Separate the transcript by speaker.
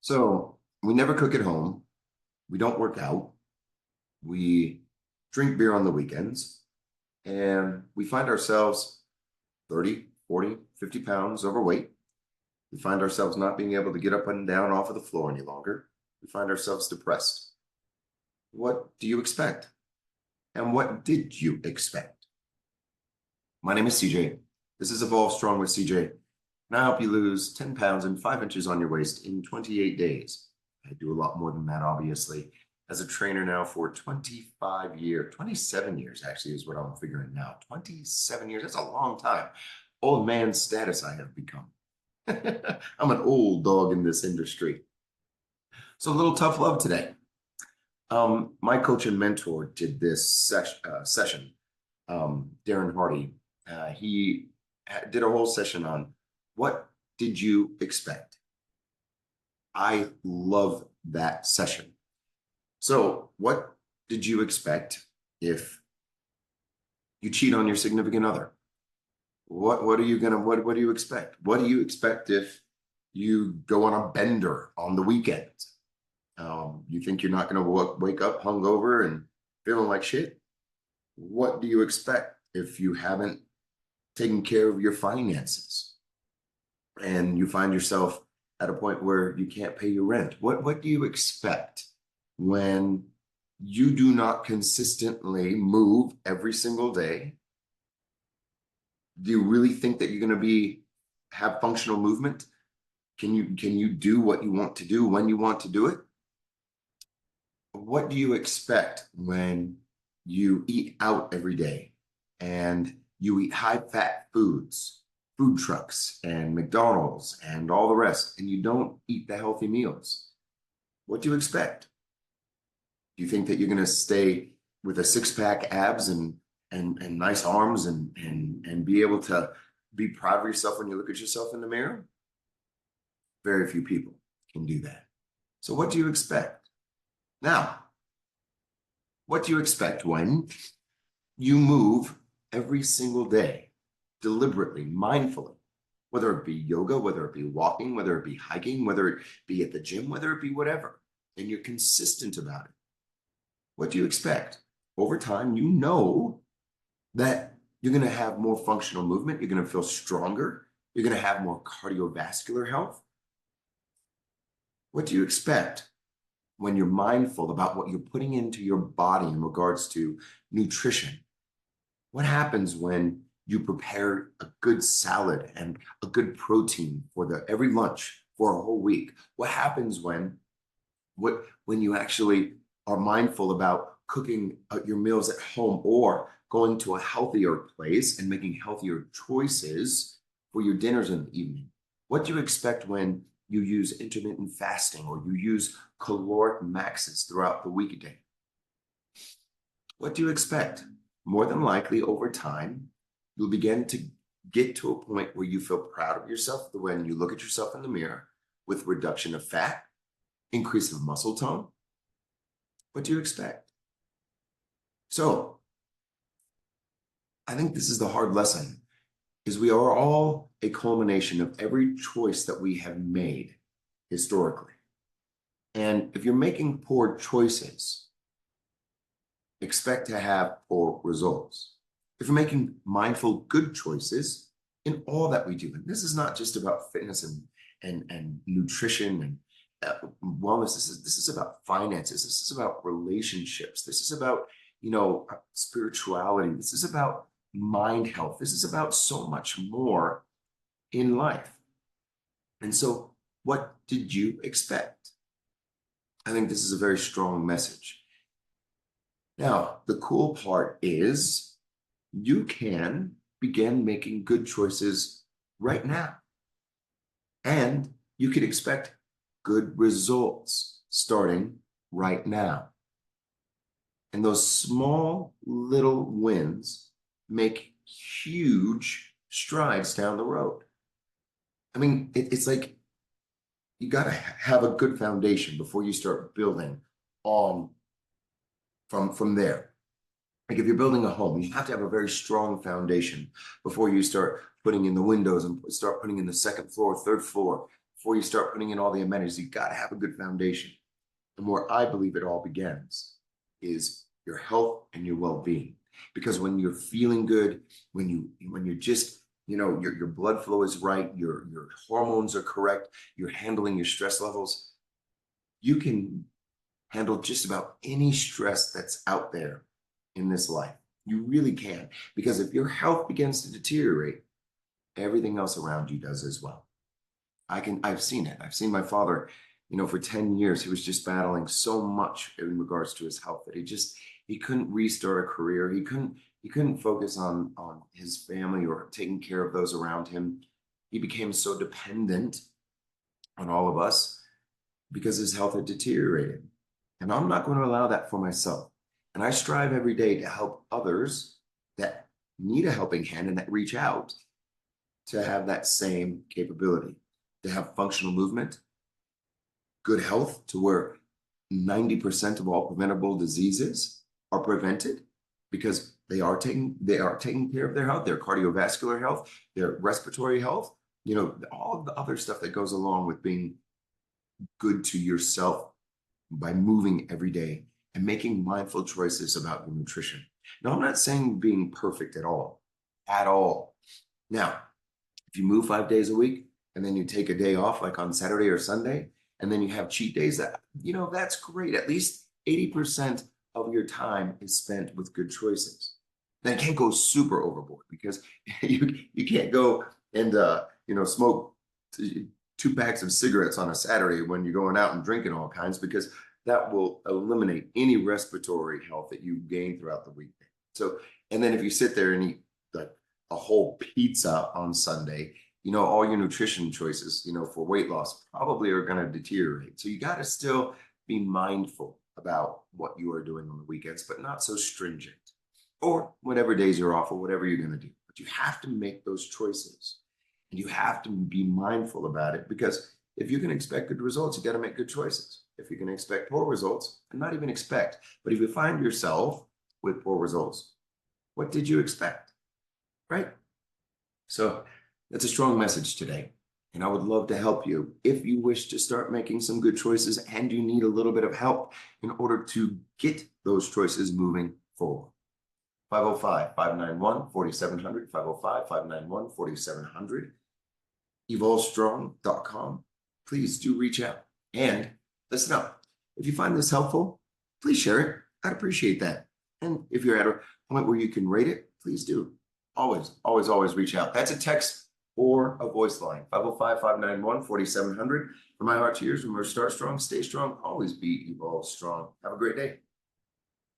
Speaker 1: So we never cook at home. We don't work out. We drink beer on the weekends. And we find ourselves 30, 40, 50 pounds overweight. We find ourselves not being able to get up and down off of the floor any longer. We find ourselves depressed. What do you expect? And what did you expect? My name is CJ. This is Evolve Strong with CJ. And I help you lose 10 pounds and 5 inches on your waist in 28 days. I do a lot more than that, obviously. As a trainer now for 27 years actually is what I'm figuring now. 27 years, that's a long time. Old man status I have become. I'm an old dog in this industry. So a little tough love today. My coach and mentor did this session, Darren Hardy. He did a whole session on what did you expect? I love that session. So what did you expect if you cheat on your significant other? What do you expect? What do you expect if you go on a bender on the weekend? You think you're not going to wake up hungover and feeling like shit? What do you expect if you haven't taken care of your finances and you find yourself at a point where you can't pay your rent? What do you expect when you do not consistently move every single day? Do you really think that you're going to have functional movement? Can you do what you want to do when you want to do it? What do you expect when you eat out every day and you eat high-fat foods, food trucks and McDonald's and all the rest, and you don't eat the healthy meals? What do you expect? Do you think that you're going to stay with a six-pack abs and nice arms and be able to be proud of yourself when you look at yourself in the mirror? Very few people can do that. So what do you expect? Now, what do you expect when you move every single day, deliberately, mindfully, whether it be yoga, whether it be walking, whether it be hiking, whether it be at the gym, whether it be whatever, and you're consistent about it? What do you expect? Over time, you know that you're going to have more functional movement. You're going to feel stronger. You're going to have more cardiovascular health. What do you expect when you're mindful about what you're putting into your body in regards to nutrition? What happens when you prepare a good salad and a good protein for every lunch for a whole week? What happens when you actually are mindful about cooking your meals at home or going to a healthier place and making healthier choices for your dinners in the evening? What do you expect when you use intermittent fasting or you use caloric maxes throughout the weekday? What do you expect? More than likely, over time, you'll begin to get to a point where you feel proud of yourself when you look at yourself in the mirror, with reduction of fat, increase of muscle tone. What do you expect? So I think this is the hard lesson, is we are all a culmination of every choice that we have made historically. And if you're making poor choices, expect to have poor results. If you're making mindful, good choices in all that we do, and this is not just about fitness and nutrition and wellness. This is about finances. This is about relationships. This is about, spirituality. This is about mind health. This is about so much more in life. And so, what did you expect? I think this is a very strong message. Now, the cool part is you can begin making good choices right now. And you can expect good results starting right now. And those small little wins make huge strides down the road. I mean, it's like you got to have a good foundation before you start building on from there. Like if you're building a home, you have to have a very strong foundation before you start putting in the windows and start putting in the second floor, third floor, before you start putting in all the amenities, you got to have a good foundation. And where I believe it all begins is your health and your well-being. Because when you're feeling good, when you're just, your blood flow is right, your hormones are correct, you're handling your stress levels, you can handle just about any stress that's out there in this life. You really can. Because if your health begins to deteriorate, everything else around you does as well. I've seen it. I've seen my father, for 10 years, he was just battling so much in regards to his health that he couldn't restart a career. He couldn't focus on his family or taking care of those around him. He became so dependent on all of us because his health had deteriorated. And I'm not going to allow that for myself. And I strive every day to help others that need a helping hand and that reach out to have that same capability, to have functional movement, good health, to where 90% of all preventable diseases are prevented because they are taking care of their health, their cardiovascular health, their respiratory health, all of the other stuff that goes along with being good to yourself by moving every day and making mindful choices about your nutrition. Now, I'm not saying being perfect at all. Now, if you move 5 days a week and then you take a day off, like on Saturday or Sunday, and then you have cheat days, that's great. At least 80% of your time is spent with good choices. Now, you can't go super overboard because you can't go and smoke 2 packs of cigarettes on a Saturday when you're going out and drinking all kinds, because that will eliminate any respiratory health that you gain throughout the weekday. So, and then if you sit there and eat like a whole pizza on Sunday, all your nutrition choices, for weight loss probably are going to deteriorate. So you got to still be mindful about what you are doing on the weekends, but not so stringent, or whatever days you're off or whatever you're going to do. But you have to make those choices and you have to be mindful about it, because if you can expect good results, you got to make good choices. If you can expect poor results, and not even expect, but if you find yourself with poor results, what did you expect? Right? So that's a strong message today. And I would love to help you if you wish to start making some good choices and you need a little bit of help in order to get those choices moving forward. 505-591-4700, 505-591-4700, evolvestrong.com. Please do reach out and listen up. If you find this helpful, please share it. I'd appreciate that. And if you're at a point where you can rate it, please do. Always, always, always reach out. That's a text or a voice line, 505-591-4700. From my heart to yours, remember, start strong, stay strong, always be Evolve Strong. Have a great day.